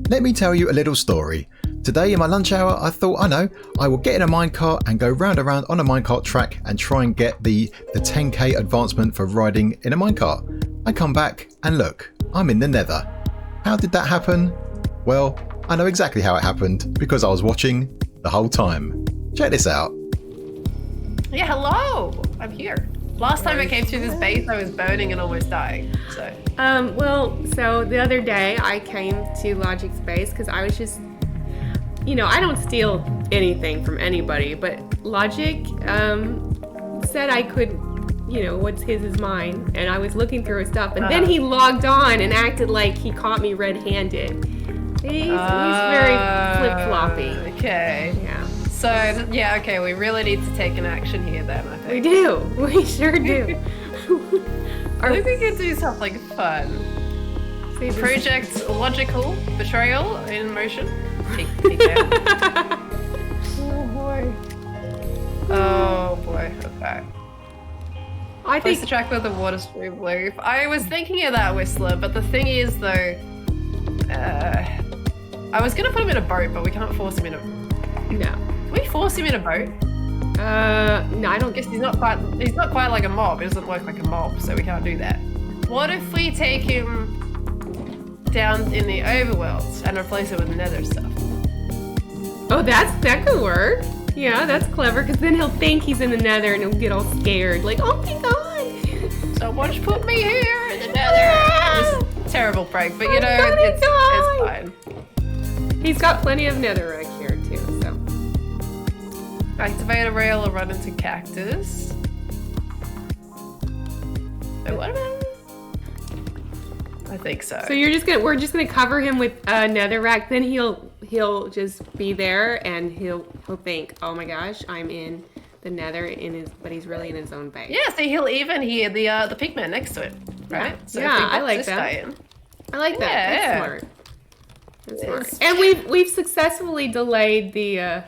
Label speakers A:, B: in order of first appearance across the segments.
A: Let me tell you a little story. Today in my lunch hour, I thought, I will get in a minecart and go round and round on a minecart track and try and get the 10k advancement for riding in a minecart. I come back and look, I'm in the nether. How did that happen? Well, I know exactly how it happened because I was watching the whole time. Check this out.
B: Yeah, hello! I'm here. Last time I came through this base, I was burning and almost dying, so.
C: So the other day I came to Logic's base because I was just, I don't steal anything from anybody, but Logic said I could, what's his is mine, and I was looking through his stuff, and then he logged on and acted like he caught me red-handed. He's very flip-floppy.
B: Okay.
C: Yeah.
B: So, yeah, okay, we really need to take an action here then, I think.
C: We do. We sure do.
B: I think we can do something fun. Project Logical Betrayal in motion. Oh boy. Oh boy, okay.
C: I think
B: the track with the water stream loop. I was thinking of that, Whistler, but the thing is though, I was gonna put him in a boat, but we can't force him in a...
C: No.
B: Can we force him in a boat?
C: No, I don't
B: guess he's not quite like a mob. He doesn't work like a mob, so we can't do that. What if we take him down in the overworld and replace it with nether stuff?
C: Oh, that could work. Yeah, that's clever, because then he'll think he's in the nether and he'll get all scared, like, oh my god!
B: Someone's put me here in the nether! It's a terrible prank, but it's fine.
C: He's got plenty of netherrack here too, so.
B: Activate a rail or run into cactus. Wait, what about? I think so.
C: So we're just gonna cover him with netherrack. Then he'll just be there and he'll think, oh my gosh, I'm in the nether but he's really in his own base.
B: Yeah, so he'll even hear the pigman next to it, right?
C: Yeah,
B: So
C: yeah, I like that. I like that.
B: Yeah,
C: That's smart. That's smart. And we've successfully delayed the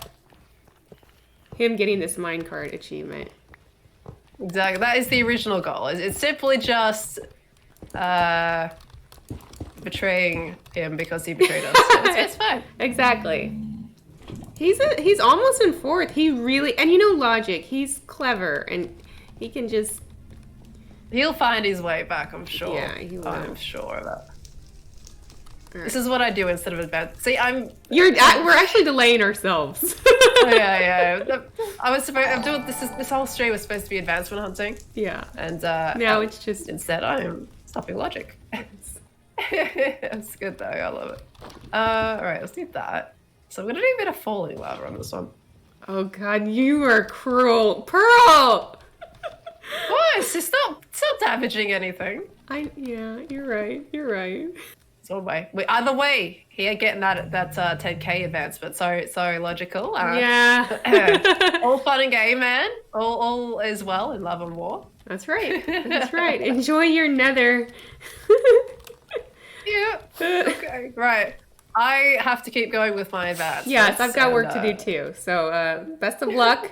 C: him getting this minecart achievement.
B: Exactly. That is the original goal. It's simply just betraying him because he betrayed us. It's fine.
C: Exactly. He's almost in fourth. He really, and Logic, he's clever and he can just...
B: He'll find his way back, I'm sure.
C: Yeah, he will.
B: I'm sure of that. Right. This is what I do instead of advance. See,
C: we're actually delaying ourselves.
B: yeah. I'm doing this whole stream was supposed to be advancement hunting.
C: Yeah.
B: And
C: now it's just
B: instead I'm stopping Logic. It's good though. I love it. All right, let's do that. So I'm gonna do a bit of falling lava on this one.
C: Oh God, you are cruel, Pearl.
B: What? It's not damaging anything.
C: Yeah, you're right. You're right.
B: Either way, here getting that 10k advancement. So logical.
C: Yeah.
B: All fun and game, man. All is well in love and war.
C: That's right. That's right. Enjoy your nether.
B: Yeah. Okay. Right. I have to keep going with my advance.
C: Yes, I've got work to do too. So best of luck.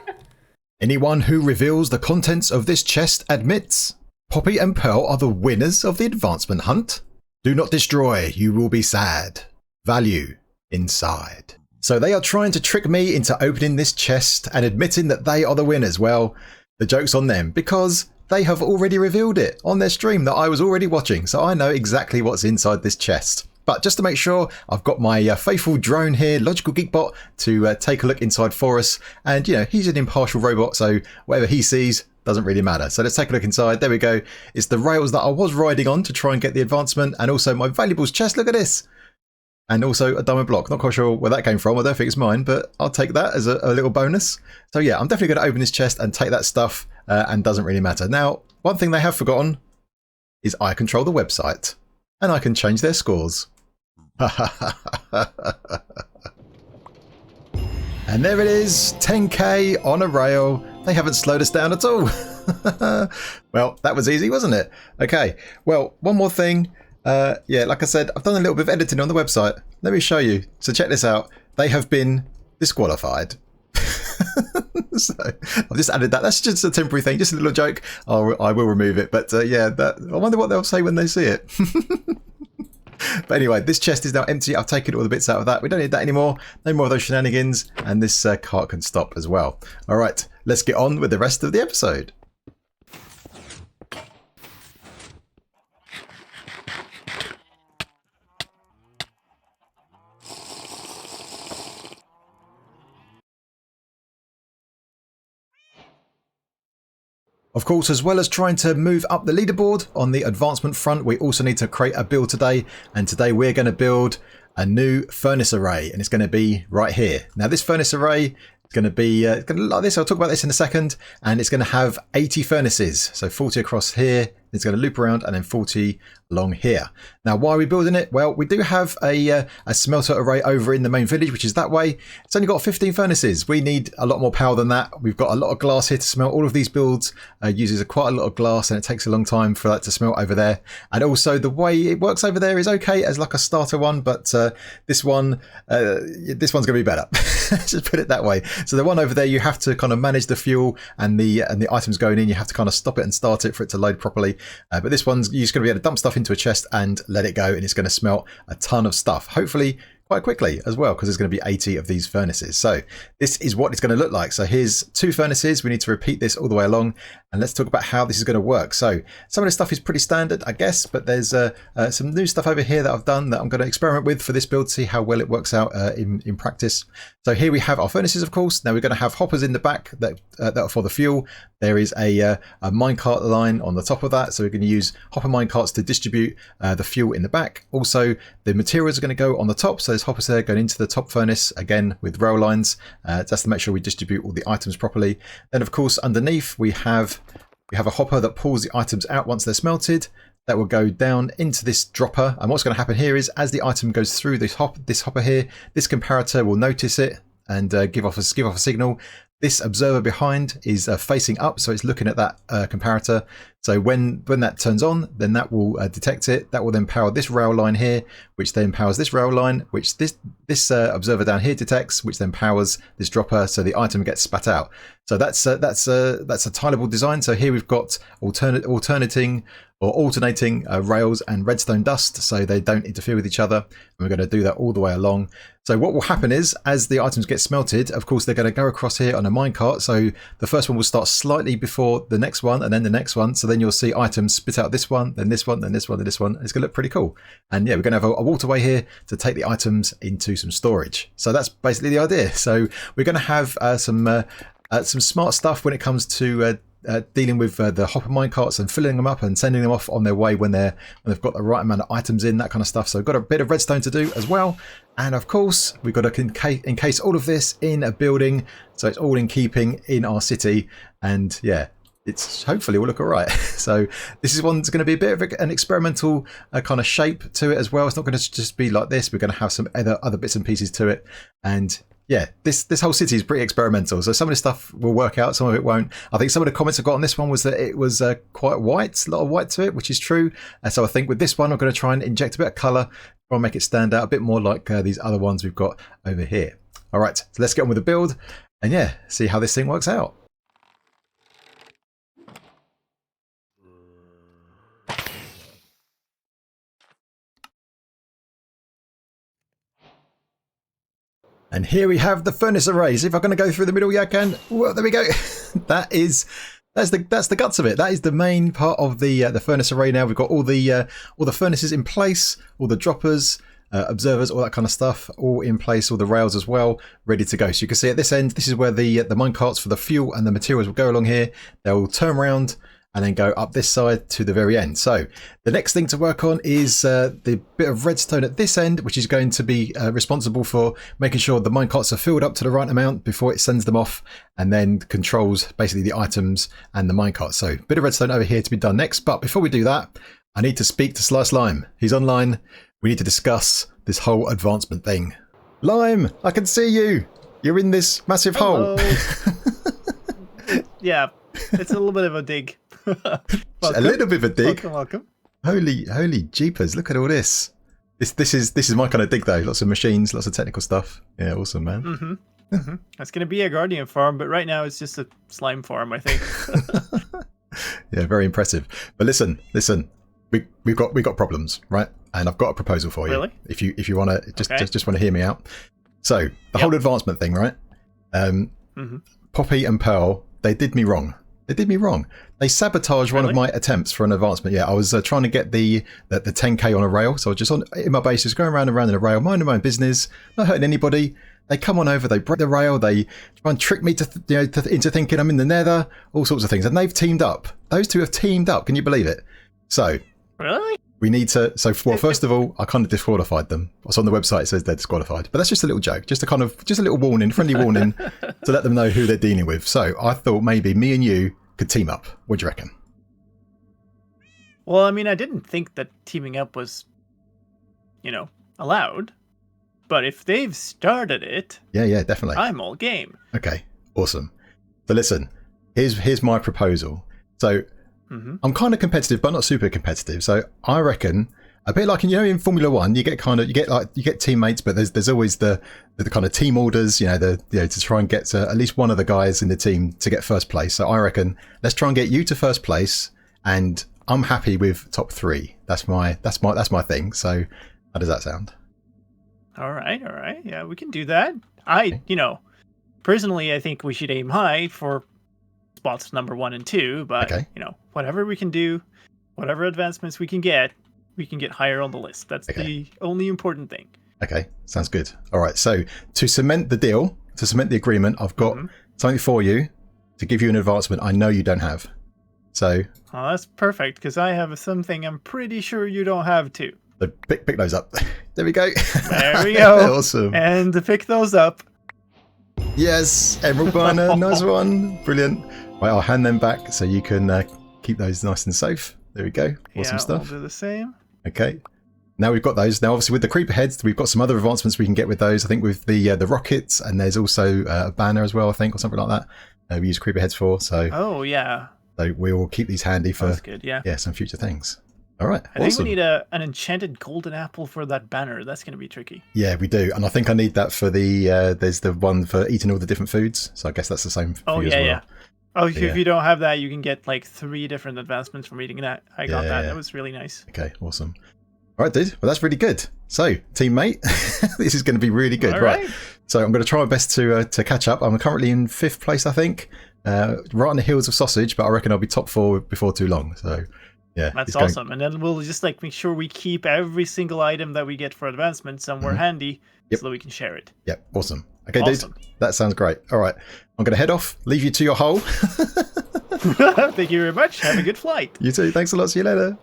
A: Anyone who reveals the contents of this chest admits Poppy and Pearl are the winners of the advancement hunt. Do not destroy, you will be sad. Value inside. So they are trying to trick me into opening this chest and admitting that they are the winners. Well, the joke's on them because they have already revealed it on their stream that I was already watching. So I know exactly what's inside this chest. But just to make sure, I've got my faithful drone here, Logical Geekbot, to take a look inside for us. And, he's an impartial robot, so whatever he sees doesn't really matter. So let's take a look inside. There we go. It's the rails that I was riding on to try and get the advancement, and also my valuables chest. Look at this. And also a diamond block. Not quite sure where that came from. I don't think it's mine, but I'll take that as a little bonus. So yeah, I'm definitely going to open this chest and take that stuff, and doesn't really matter. Now, one thing they have forgotten is I control the website, and I can change their scores. And there it is, 10k on a rail. They haven't slowed us down at all. Well, that was easy, wasn't it? Okay, well, one more thing. Yeah, like I said, I've done a little bit of editing on the website. Let me show you. So check this out. They have been disqualified. So I've just added that. That's just a temporary thing, just a little joke. I will remove it. But yeah, I wonder what they'll say when they see it. But anyway, this chest is now empty. I've taken all the bits out of that. We don't need that anymore. No more of those shenanigans. And this cart can stop as well. All right, let's get on with the rest of the episode. Of course, as well as trying to move up the leaderboard on the advancement front, we also need to create a build today. And today we're going to build a new furnace array, and it's going to be right here. Now, this furnace array is going to be going to look like this. I'll talk about this in a second. And it's going to have 80 furnaces. So 40 across here. It's going to loop around, and then 40 along here. Now, why are we building it? Well, we do have a smelter array over in the main village, which is that way. It's only got 15 furnaces. We need a lot more power than that. We've got a lot of glass here to smelt. All of these builds uses quite a lot of glass, and it takes a long time for that to smelt over there. And also the way it works over there is okay as like a starter one, but this one's going to be better. Just put it that way. So the one over there, you have to kind of manage the fuel and the items going in. You have to kind of stop it and start it for it to load properly. But this one's you're just going to be able to dump stuff into a chest and let it go, and it's going to smelt a ton of stuff, hopefully quite quickly as well, because there's going to be 80 of these furnaces. So this is what it's going to look like. So here's 2 furnaces. We need to repeat this all the way along, and let's talk about how this is going to work. So some of this stuff is pretty standard, I guess, but there's some new stuff over here that I've done that I'm going to experiment with for this build, see how well it works out in practice. So here we have our furnaces, of course. Now we're going to have hoppers in the back that are for the fuel. There is a minecart line on the top of that, so we're going to use hopper minecarts to distribute the fuel in the back. Also, the materials are going to go on the top, so there's hoppers there going into the top furnace, again with rail lines, just to make sure we distribute all the items properly. Then, of course, underneath we have a hopper that pulls the items out once they're smelted. That will go down into this dropper, and what's going to happen here is as the item goes through this hopper here, this comparator will notice it and give off a signal. This observer behind is facing up, so it's looking at that comparator. So when that turns on, then that will detect it. That will then power this rail line here, which then powers this rail line, which this observer down here detects, which then powers this dropper, so the item gets spat out. So that's a tileable design. So here we've got alternating rails and redstone dust, so they don't interfere with each other. And we're going to do that all the way along. So what will happen is, as the items get smelted, of course, they're going to go across here on a minecart. So the first one will start slightly before the next one, and then the next one. So then you'll see items spit out this one, then this one, then this one, then this one. It's going to look pretty cool. And yeah, we're going to have a waterway here to take the items into some storage. So that's basically the idea. So we're going to have some smart stuff when it comes to dealing with the hopper minecarts and filling them up and sending them off on their way when they've got the right amount of items in, that kind of stuff. So we've got a bit of redstone to do as well. And of course, we've got to encase all of this in a building, so it's all in keeping in our city. And yeah, it's hopefully will look all right. So this is one's going to be a bit of an experimental kind of shape to it as well. It's not going to just be like this. We're going to have some other bits and pieces to it. And yeah, this whole city is pretty experimental. So some of this stuff will work out, some of it won't. I think some of the comments I got on this one was that it was quite white, a lot of white to it, which is true. So I think with this one, I'm going to try and inject a bit of colour, try and make it stand out a bit more like these other ones we've got over here. All right, so let's get on with the build and yeah, see how this thing works out. And here we have the furnace arrays. If I'm going to go through the middle, yeah, I can. Well, there we go. That's the guts of it. That is the main part of the furnace array. Now we've got all the furnaces in place, all the droppers, observers, all that kind of stuff, all in place, all the rails as well, ready to go. So you can see at this end, this is where the minecarts for the fuel and the materials will go along here. They'll turn around and then go up this side to the very end. So the next thing to work on is the bit of redstone at this end, which is going to be responsible for making sure the minecarts are filled up to the right amount before it sends them off, and then controls basically the items and the minecarts. So a bit of redstone over here to be done next. But before we do that, I need to speak to Slice Lime. He's online. We need to discuss this whole advancement thing. Lime, I can see you. You're in this massive hole.
D: Yeah, it's a little bit of a dig.
A: A little bit of a dig.
D: Welcome.
A: Holy jeepers! Look at all this. This is my kind of dig though. Lots of machines, lots of technical stuff. Yeah, awesome, man.
D: That's going to be a guardian farm, but right now it's just a slime farm, I think.
A: Yeah, very impressive. But listen. We've got problems, right? and I've got a proposal for you.
B: Really?
A: If you want to just want to hear me out. So the whole advancement thing, right? Poppy and Pearl, they did me wrong. They sabotaged one of my attempts for an advancement. Yeah, I was trying to get the 10k on a rail, so I was just in my base, just going around and around in a rail, minding my own business, not hurting anybody. They come on over, they break the rail, they try and trick me into thinking I'm in the Nether, all sorts of things, and they've teamed up. Those two have teamed up. Can you believe it? So
B: really,
A: we need to. So first of all, I kind of disqualified them. What's on the website, it says they're disqualified, but that's just a little joke, just a little warning, friendly warning, to let them know who they're dealing with. So I thought maybe me and you could team up. What do you reckon?
B: Well, I mean, I didn't think that teaming up was, allowed. But if they've started it,
A: yeah, definitely,
B: I'm all game.
A: Okay, awesome. So listen, here's my proposal. So I'm kind of competitive, but not super competitive. So I reckon a bit like in Formula One, you get teammates, but there's always the kind of team orders, to try and get at least one of the guys in the team to get first place. So I reckon let's try and get you to first place, and I'm happy with top 3. That's my thing. So how does that sound?
B: All right. Yeah, we can do that. Personally, I think we should aim high for spots number 1 and 2, but whatever we can do, whatever advancements we can get higher on the list. That's the only important thing. Okay,
A: sounds good. All right, so to cement the deal, to cement the agreement, I've got something for you to give you an advancement I know you don't have. So
B: that's perfect, because I have something I'm pretty sure you don't have too.
A: So pick those up. There we go.
B: There we go.
A: Awesome.
B: And to pick those up.
A: Yes, emerald miner, nice one. Brilliant. Right, I'll hand them back so you can keep those nice and safe. There we go. Awesome stuff.
B: We'll do the same.
A: Okay. Now we've got those. Now, obviously, with the creeper heads, we've got some other advancements we can get with those. I think with the rockets, and there's also a banner as well, I think, or something like that. We use creeper heads for. So.
B: Oh yeah.
A: So we will keep these handy for.
B: That's good. Yeah.
A: Yeah, some future things. All right.
B: I think we need an enchanted golden apple for that banner. That's going to be tricky.
A: Yeah, we do, and I think I need that for the. There's the one for eating all the different foods. So I guess that's the same for you as well.
B: Yeah. Oh, if you don't have that, you can get like 3 different advancements from eating that. I got that. That was really nice.
A: Okay, awesome. All right, dude. Well, that's really good. So, teammate, this is going to be really good.
B: All right.
A: So I'm going to try my best to catch up. I'm currently in 5th place, I think, right on the heels of Sausage, but I reckon I'll be top 4 before too long. So, yeah.
B: That's awesome. And then we'll just make sure we keep every single item that we get for advancement somewhere handy so that we can share it.
A: Yep, awesome. Okay, dude, that sounds great. All right, I'm going to head off, leave you to your hole.
B: Thank you very much. Have a good flight.
A: You too. Thanks a lot. See you later.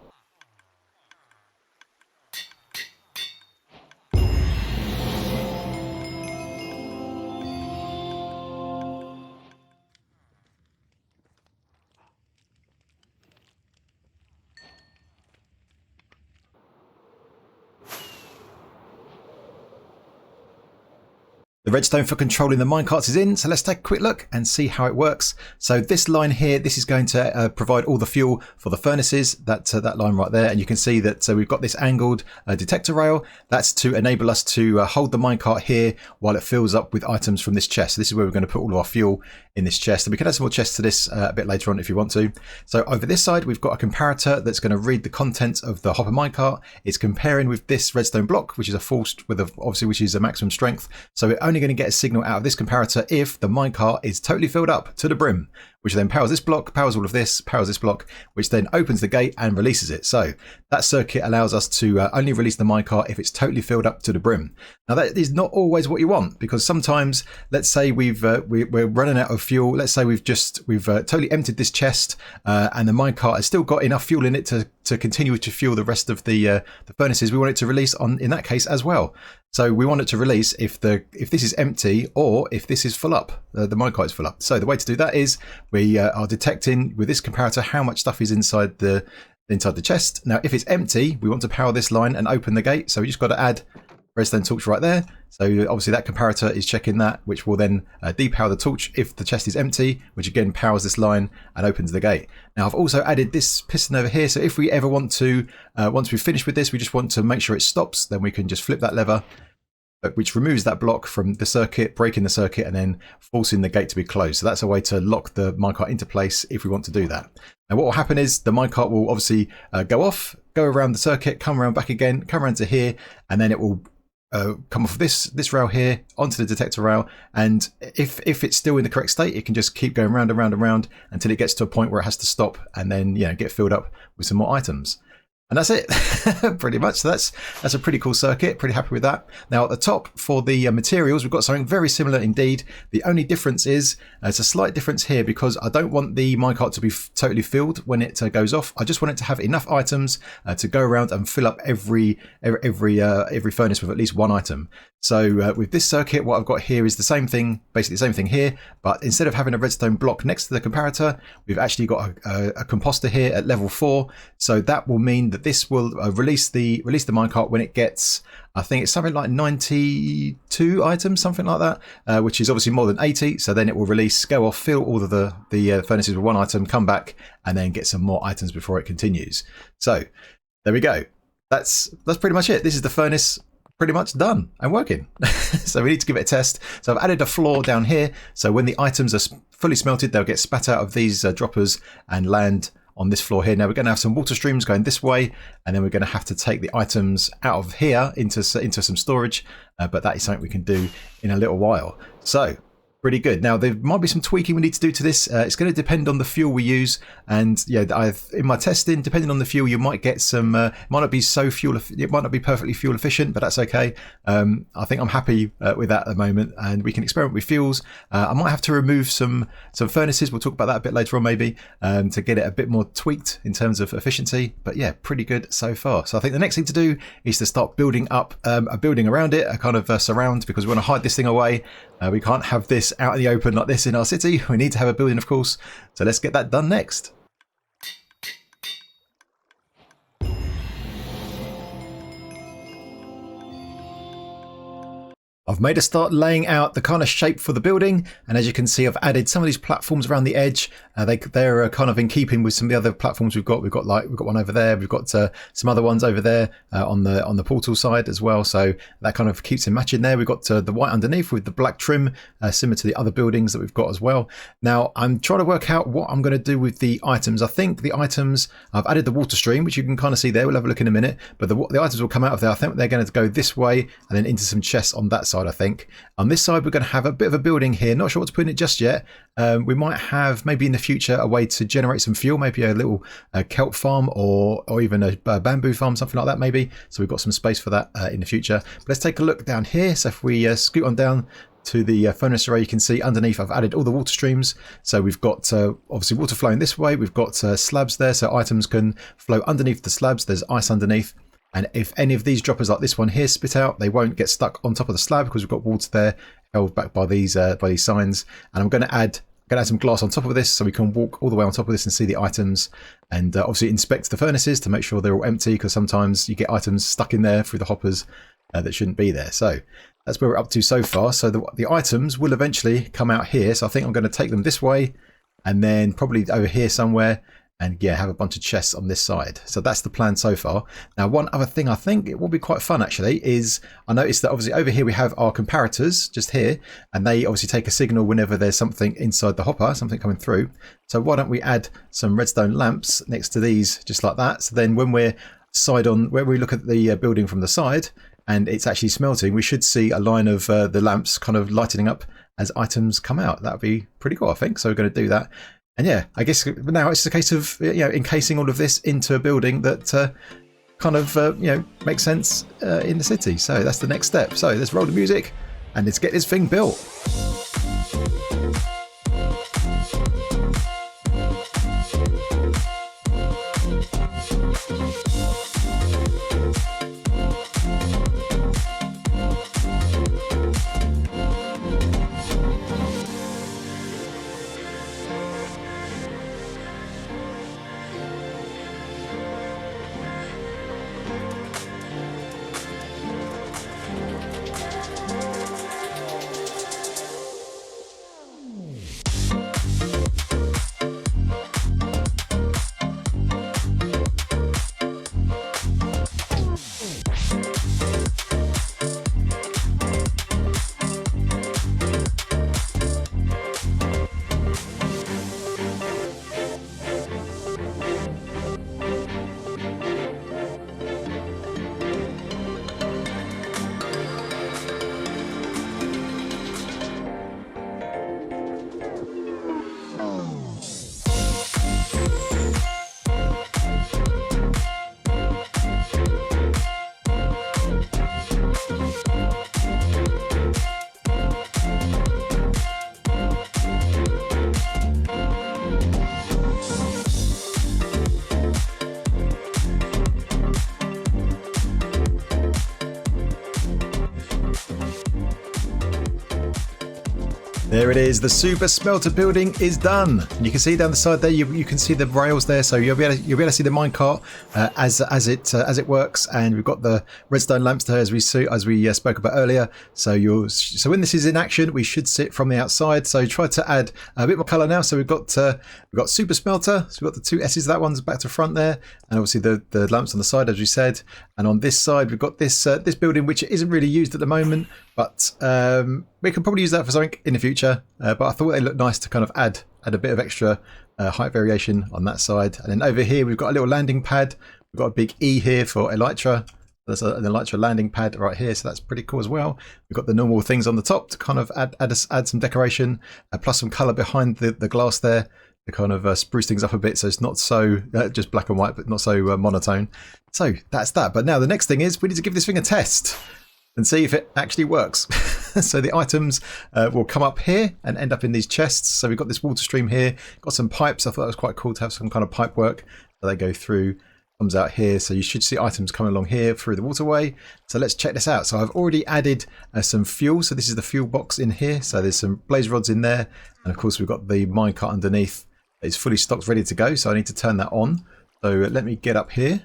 A: The redstone for controlling the minecarts is in, so let's take a quick look and see how it works. So this line here, this is going to provide all the fuel for the furnaces, that line right there, and you can see that we've got this angled detector rail. That's to enable us to hold the minecart here while it fills up with items from this chest. So this is where we're going to put all of our fuel in this chest, and we can add some more chests to this a bit later on if you want to. So over this side, we've got a comparator that's going to read the contents of the hopper minecart. It's comparing with this redstone block, which is which is a maximum strength. So we're only going to get a signal out of this comparator if the minecart is totally filled up to the brim, which then powers this block, powers all of this, powers this block, which then opens the gate and releases it. So that circuit allows us to only release the minecart if it's totally filled up to the brim. Now that is not always what you want, because sometimes, let's say we're running out of fuel. Let's say we've totally emptied this chest and the minecart has still got enough fuel in it to continue to fuel the rest of the furnaces. We want it to release in that case as well. So we want it to release if this is empty or if this is full up, the minecart is full up. So the way to do that is we are detecting with this comparator how much stuff is inside the chest. Now, if it's empty, we want to power this line and open the gate. So we just got to add redstone torch right there. So obviously that comparator is checking that, which will then depower the torch if the chest is empty, which again powers this line and opens the gate. Now I've also added this piston over here. So if we ever want to, once we've finished with this, we just want to make sure it stops, then we can just flip that lever, which removes that block from the circuit, breaking the circuit, and then forcing the gate to be closed. So that's a way to lock the minecart into place if we want to do that. Now what will happen is the minecart will obviously go off, go around the circuit, come around back again, come around to here, and then it will come off this rail here onto the detector rail, and if it's still in the correct state, it can just keep going round and round and round until it gets to a point where it has to stop and then get filled up with some more items. And that's it, pretty much. So that's a pretty cool circuit. Pretty happy with that. Now at the top for the materials, we've got something very similar indeed. The only difference is it's a slight difference here because I don't want the minecart to be totally filled when it goes off. I just want it to have enough items to go around and fill up every furnace with at least one item. So with this circuit, what I've got here is the same thing, basically the same thing here, but instead of having a redstone block next to the comparator, we've actually got a composter here at level 4. So that will mean that this will release the minecart when it gets, I think it's something like 92 items, something like that, which is obviously more than 80. So then it will release, go off, fill all of the furnaces with one item, come back, and then get some more items before it continues. So there we go. That's pretty much it. This is the furnace pretty much done and working. So we need to give it a test. So I've added a floor down here. So when the items are fully smelted, they'll get spat out of these droppers and land on this floor here. Now we're going to have some water streams going this way, and then we're going to have to take the items out of here into some storage, but that is something we can do in a little while. So pretty good. Now there might be some tweaking we need to do to this. It's going to depend on the fuel we use, and in my testing, depending on the fuel, you might get some. It might not be perfectly fuel efficient, but that's okay. I think I'm happy with that at the moment, and we can experiment with fuels. I might have to remove some furnaces. We'll talk about that a bit later on, maybe, to get it a bit more tweaked in terms of efficiency. But yeah, pretty good so far. So I think the next thing to do is to start building up a building around it, a kind of surround, because we want to hide this thing away. We can't have this out in the open like this in our city. We need to have a building, of course. So let's get that done next. I've made a start laying out the kind of shape for the building, and as you can see, I've added some of these platforms around the edge. They're kind of in keeping with some of the other platforms we've got. We've got one over there. We've got some other ones over there on the portal side as well. So that kind of keeps them matching there. We've got the white underneath with the black trim, similar to the other buildings that we've got as well. Now I'm trying to work out what I'm going to do with the items. I think the items, I've added the water stream, which you can kind of see there. We'll have a look in a minute, but the items will come out of there. I think they're going to go this way and then into some chests on that side. I think on this side we're going to have a bit of a building here. Not sure what to put in it just yet. We might have maybe in the future a way to generate some fuel, maybe a little kelp farm or even a bamboo farm, something like that maybe. So we've got some space for that in the future. But let's take a look down here. So if we scoot on down to the furnace array, you can see underneath I've added all the water streams. So we've got obviously water flowing this way. We've got slabs there, so items can flow underneath the slabs. There's ice underneath. And if any of these droppers like this one here spit out, they won't get stuck on top of the slab because we've got water there held back by these signs. And I'm going to add some glass on top of this so we can walk all the way on top of this and see the items, and obviously inspect the furnaces to make sure they're all empty, because sometimes you get items stuck in there through the hoppers that shouldn't be there. So that's where we're up to so far. So the items will eventually come out here. So I think I'm going to take them this way and then probably over here somewhere, and yeah, have a bunch of chests on this side. So that's the plan so far. Now, one other thing I think it will be quite fun actually is I noticed that obviously over here we have our comparators just here, and they obviously take a signal whenever there's something inside the hopper, something coming through. So why don't we add some redstone lamps next to these just like that. So then when we're where we look at the building from the side and it's actually smelting, we should see a line of the lamps kind of lightening up as items come out. That'd be pretty cool, I think. So we're going to do that. And yeah, I guess now it's a case of encasing all of this into a building that kind of makes sense in the city. So that's the next step. So let's roll the music and let's get this thing built. There it is. The super smelter building is done. And you can see down the side there, you can see the rails there, so you'll be able to see the minecart as it works. And we've got the redstone lamps there as we spoke about earlier. So when this is in action, we should see it from the outside. So try to add a bit more color now. So we've got super smelter. So we've got the two S's. That one's back to front there, and obviously the lamps on the side, as we said. And on this side, we've got this building, which isn't really used at the moment, but we can probably use that for something in the future. But I thought they looked nice to kind of add a bit of extra height variation on that side. And then over here, we've got a little landing pad. We've got a big E here for Elytra. There's an Elytra landing pad right here, so that's pretty cool as well. We've got the normal things on the top to kind of add some decoration, plus some color behind the glass there to kind of spruce things up a bit, so it's not so just black and white, but not so monotone. So that's that. But now the next thing is we need to give this thing a test and see if it actually works. So the items will come up here and end up in these chests. So we've got this water stream here, got some pipes. I thought that was quite cool to have some kind of pipe work. So they go through, comes out here. So you should see items coming along here through the waterway. So let's check this out. So I've already added some fuel. So this is the fuel box in here. So there's some blaze rods in there. And of course we've got the minecart underneath. It's fully stocked, ready to go. So I need to turn that on. So let me get up here.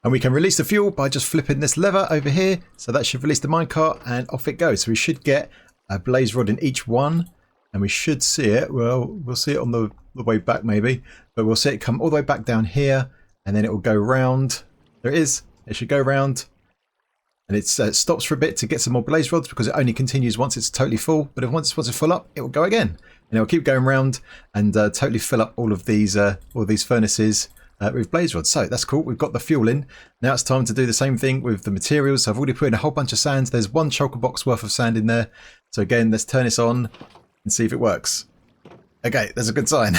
A: And we can release the fuel by just flipping this lever over here. So that should release the minecart and off it goes. So we should get a blaze rod in each one. And we should see it. Well, we'll see it on the way back maybe. But we'll see it come all the way back down here. And then it will go round. There it is. It should go round. And it stops for a bit to get some more blaze rods because it only continues once it's totally full. But once it's full up, it will go again. And it will keep going round and totally fill up all of these furnaces with blaze rods. So that's cool. We've got the fuel in. Now it's time to do the same thing with the materials. So I've already put in a whole bunch of sands. There's one shulker box worth of sand in there. So again, let's turn this on and see if it works. Okay, that's a good sign.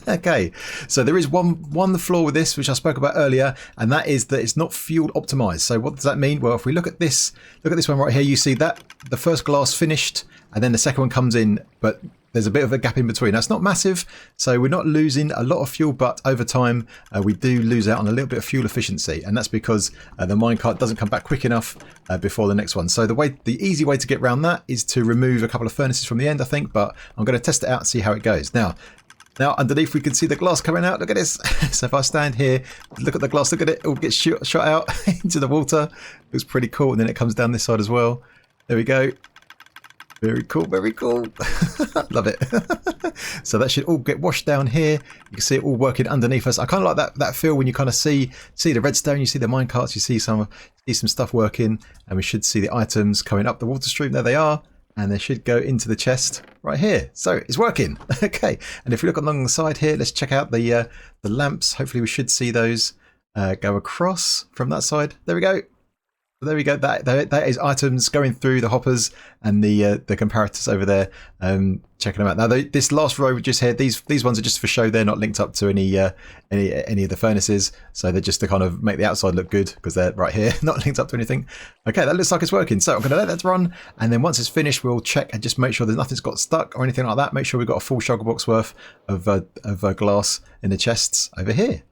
A: Okay, so there is one flaw with this, which I spoke about earlier, and that is that it's not fuel optimized. So what does that mean? Well, if we look at this one right here, you see that the first glass finished, and then the second one comes in, but there's a bit of a gap in between. Now, it's not massive, so we're not losing a lot of fuel, but over time we do lose out on a little bit of fuel efficiency, and that's because the minecart doesn't come back quick enough before the next one. So the easy way to get around that is to remove a couple of furnaces from the end, I think, but I'm going to test it out and see how it goes. Now underneath we can see the glass coming out. Look at this. So if I stand here, look at the glass, look at it, it will get shot out into the water. It was pretty cool, and then it comes down this side as well. There we go. Very cool, very cool. Love it. So that should all get washed down here. You can see it all working underneath us. I kind of like that feel when you kind of see the redstone, you see the minecarts, you see some stuff working, and we should see the items coming up the water stream. There they are, and they should go into the chest right here. So it's working. Okay, and if we look along the side here, let's check out the lamps. Hopefully we should see those go across from that side. There we go. There we go. That is items going through the hoppers and the comparators over there. Checking them out. Now this last row we just here, these ones are just for show. They're not linked up to any of the furnaces, so they're just to kind of make the outside look good because they're right here, not linked up to anything. Okay, that looks like it's working. So I'm going to let that run, and then once it's finished, we'll check and just make sure there's nothing's got stuck or anything like that. Make sure we've got a full shulker box worth of glass in the chests over here.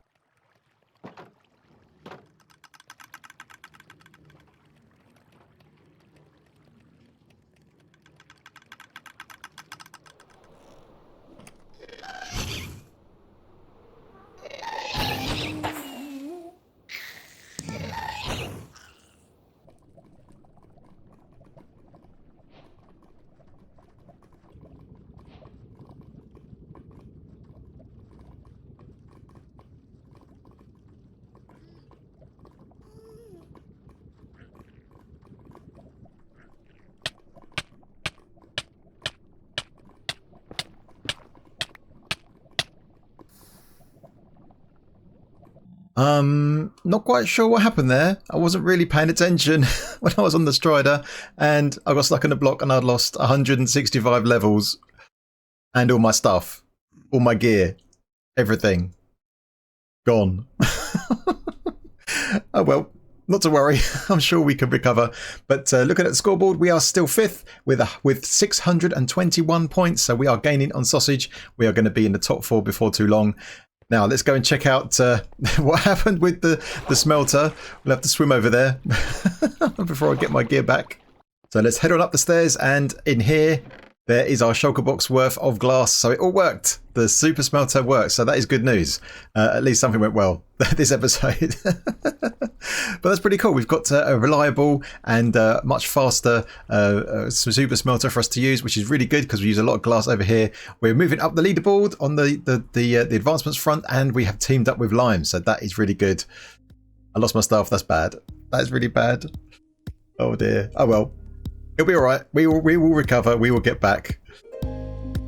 A: Not quite sure what happened there. I wasn't really paying attention when I was on the Strider, and I got stuck in a block and I'd lost 165 levels and all my stuff, all my gear, everything gone. Oh well, not to worry. I'm sure we can recover. But looking at the scoreboard, we are still 5th with 621 points. So we are gaining on sausage. We are going to be in the top 4 before too long. Now let's go and check out what happened with the smelter. We'll have to swim over there before I get my gear back. So let's head on up the stairs, and in here there is our shulker box worth of glass. So it all worked. The super smelter works. So that is good news. At least something went well this episode. But that's pretty cool. We've got a reliable and much faster super smelter for us to use, which is really good because we use a lot of glass over here. We're moving up the leaderboard on the advancements front, and we have teamed up with Lime. So that is really good. I lost my staff. That's bad. That is really bad. Oh dear. Oh well. It'll be all right. We will recover. We will get back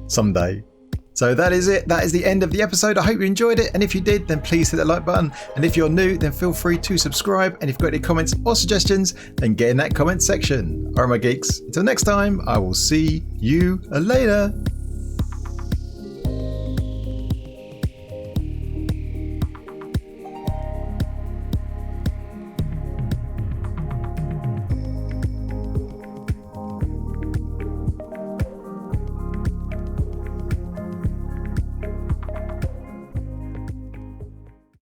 A: someday. So that is it. That is the end of the episode. I hope you enjoyed it. And if you did, then please hit that like button. And if you're new, then feel free to subscribe. And if you've got any comments or suggestions, then get in that comment section. All right, my geeks. Until next time, I will see you later.